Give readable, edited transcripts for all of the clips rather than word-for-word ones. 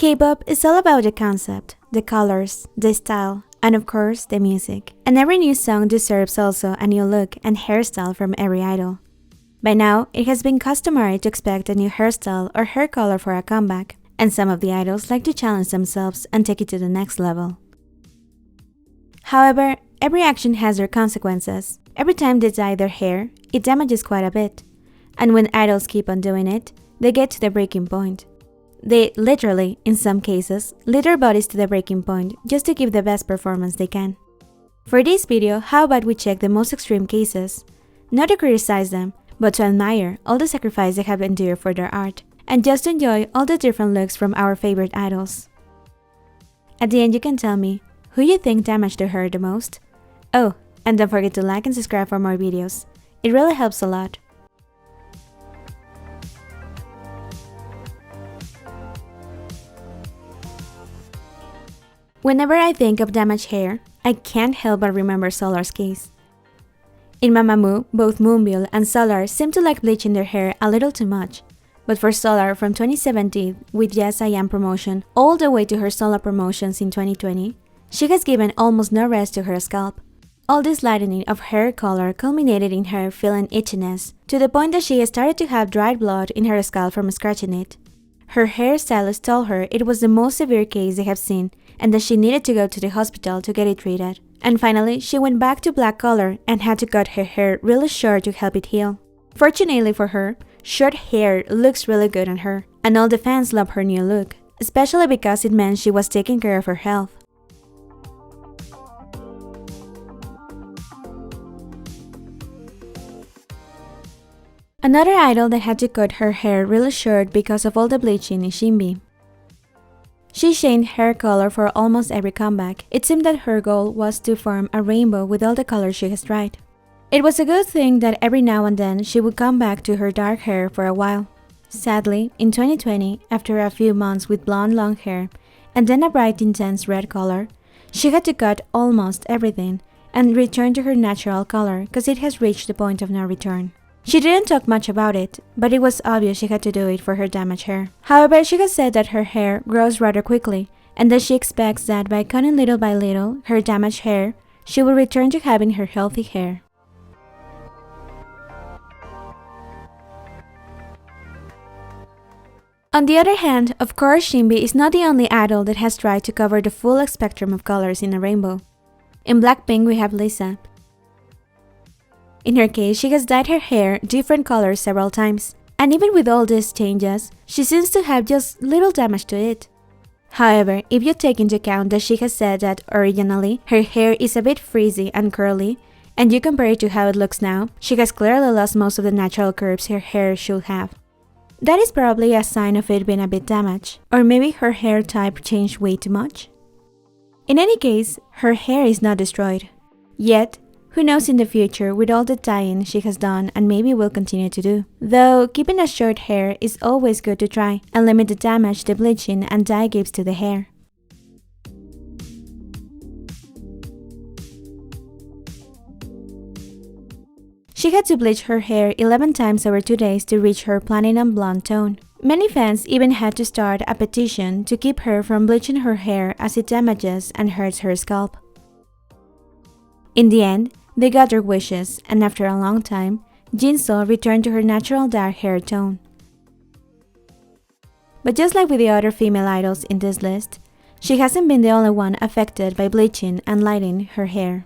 K-pop is all about the concept, the colors, the style, and of course, the music. And every new song deserves also a new look and hairstyle from every idol. By now, it has been customary to expect a new hairstyle or hair color for a comeback, and some of the idols like to challenge themselves and take it to the next level. However, every action has their consequences. Every time they dye their hair, it damages quite a bit. And when idols keep on doing it, they get to the breaking point. They literally, in some cases, lead their bodies to the breaking point just to give the best performance they can. For this video, how about we check the most extreme cases? Not to criticize them, but to admire all the sacrifice they have endured for their art, and just to enjoy all the different looks from our favorite idols. At the end, you can tell me who you think damaged their hair the most. Oh, and don't forget to like and subscribe for more videos. It really helps a lot. Whenever I think of damaged hair, I can't help but remember Solar's case. In Mamamoo, both Moonbyul and Solar seem to like bleaching their hair a little too much. But for Solar from 2017, with Yes I Am promotion, all the way to her solo promotions in 2020, she has given almost no rest to her scalp. All this lightening of hair color culminated in her feeling itchiness, to the point that she started to have dried blood in her scalp from scratching it. Her hairstylist told her it was the most severe case they have seen, and that she needed to go to the hospital to get it treated. And finally, she went back to black color and had to cut her hair really short to help it heal. Fortunately for her, short hair looks really good on her, and all the fans love her new look, especially because it meant she was taking care of her health. Another idol that had to cut her hair really short because of all the bleaching is Shimbi. She changed hair color for almost every comeback. It seemed that her goal was to form a rainbow with all the colors she has tried. It was a good thing that every now and then she would come back to her dark hair for a while. Sadly, in 2020, after a few months with blonde long hair and then a bright intense red color, she had to cut almost everything and return to her natural color because it has reached the point of no return. She didn't talk much about it, but it was obvious she had to do it for her damaged hair. However, she has said that her hair grows rather quickly, and that she expects that by cutting little by little her damaged hair, she will return to having her healthy hair. On the other hand, of course, Shimbi is not the only idol that has tried to cover the full spectrum of colors in a rainbow. In Blackpink, we have Lisa. In her case, she has dyed her hair different colors several times, and even with all these changes, she seems to have just little damage to it. However, if you take into account that she has said that originally her hair is a bit frizzy and curly, and you compare it to how it looks now, she has clearly lost most of the natural curves her hair should have. That is probably a sign of it being a bit damaged, or maybe her hair type changed way too much. In any case, her hair is not destroyed. Yet, who knows in the future with all the dyeing she has done and maybe will continue to do. Though, keeping a short hair is always good to try and limit the damage the bleaching and dye gives to the hair. She had to bleach her hair 11 times over 2 days to reach her platinum blonde tone. Many fans even had to start a petition to keep her from bleaching her hair as it damages and hurts her scalp. In the end, they got their wishes, and after a long time, Jin-soo returned to her natural dark hair tone. But just like with the other female idols in this list, she hasn't been the only one affected by bleaching and lightening her hair.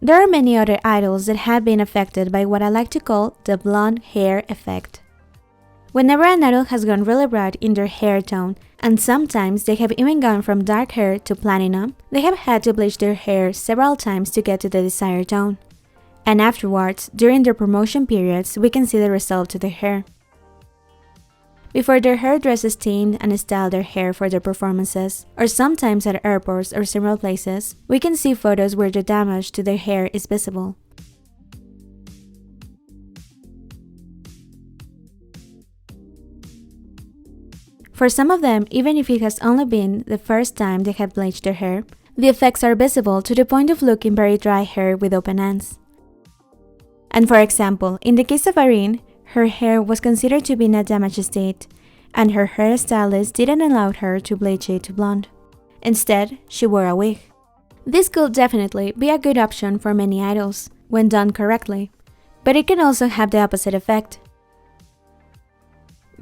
There are many other idols that have been affected by what I like to call the blonde hair effect. Whenever an idol has gone really bright in their hair tone, and sometimes they have even gone from dark hair to platinum, they have had to bleach their hair several times to get to the desired tone. And afterwards, during their promotion periods, we can see the result to their hair. Before their hairdressers steamed and styled their hair for their performances, or sometimes at airports or similar places, we can see photos where the damage to their hair is visible. For some of them, even if it has only been the first time they have bleached their hair, the effects are visible to the point of looking very dry hair with open ends. And for example, in the case of Irene, her hair was considered to be in a damaged state, and her hairstylist didn't allow her to bleach it to blonde. Instead, she wore a wig. This could definitely be a good option for many idols, when done correctly, but it can also have the opposite effect.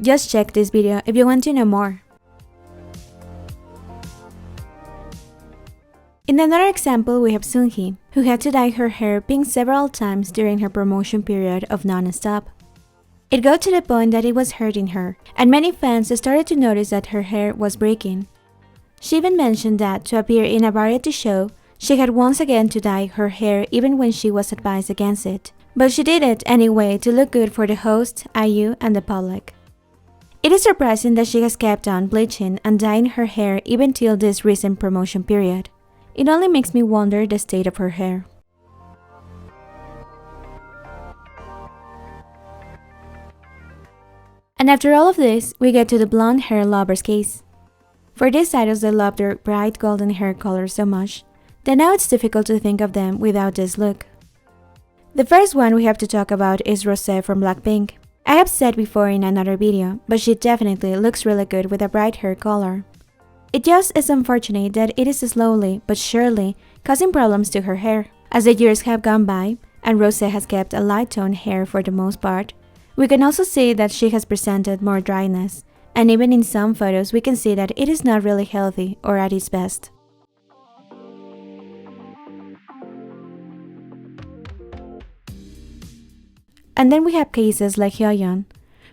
Just check this video if you want to know more. In another example, we have Sunki, who had to dye her hair pink several times during her promotion period of Non-Stop. It got to the point that it was hurting her, and many fans started to notice that her hair was breaking. She even mentioned that to appear in a variety show, she had once again to dye her hair even when she was advised against it. But she did it anyway to look good for the host, IU, and the public. It is surprising that she has kept on bleaching and dyeing her hair even till this recent promotion period. It only makes me wonder the state of her hair. And after all of this, we get to the blonde hair lovers case. For these idols that love their bright golden hair color so much, that now it's difficult to think of them without this look. The first one we have to talk about is Rosette from Blackpink. I have said before in another video, but she definitely looks really good with a bright hair color. It just is unfortunate that it is slowly but surely causing problems to her hair. As the years have gone by, and Rosette has kept a light toned hair for the most part, we can also see that she has presented more dryness, and even in some photos we can see that it is not really healthy or at its best. And then we have cases like Hyuna,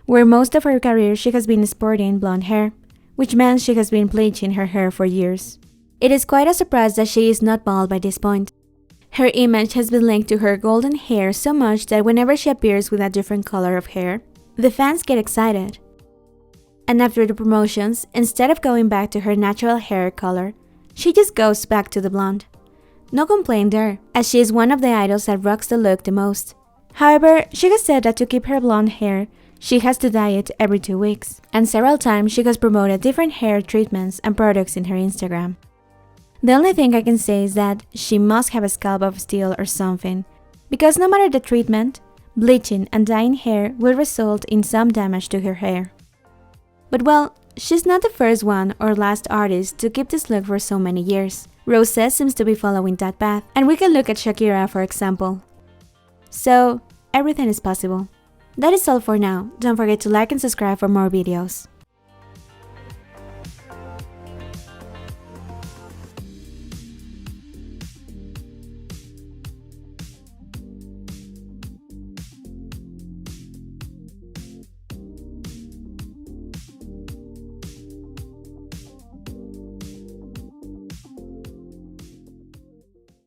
where most of her career she has been sporting blonde hair, which means she has been bleaching her hair for years. It is quite a surprise that she is not bald by this point. Her image has been linked to her golden hair so much that whenever she appears with a different color of hair, the fans get excited. And after the promotions, instead of going back to her natural hair color, she just goes back to the blonde. No complaint there, as she is one of the idols that rocks the look the most. However, she has said that to keep her blonde hair, she has to dye it every 2 weeks, and several times she has promoted different hair treatments and products in her Instagram. The only thing I can say is that she must have a scalp of steel or something, because no matter the treatment, bleaching and dyeing hair will result in some damage to her hair. But well, she's not the first one or last artist to keep this look for so many years. Rosette seems to be following that path, and we can look at Shakira for example. So, everything is possible. That is all for now. Don't forget to like and subscribe for more videos.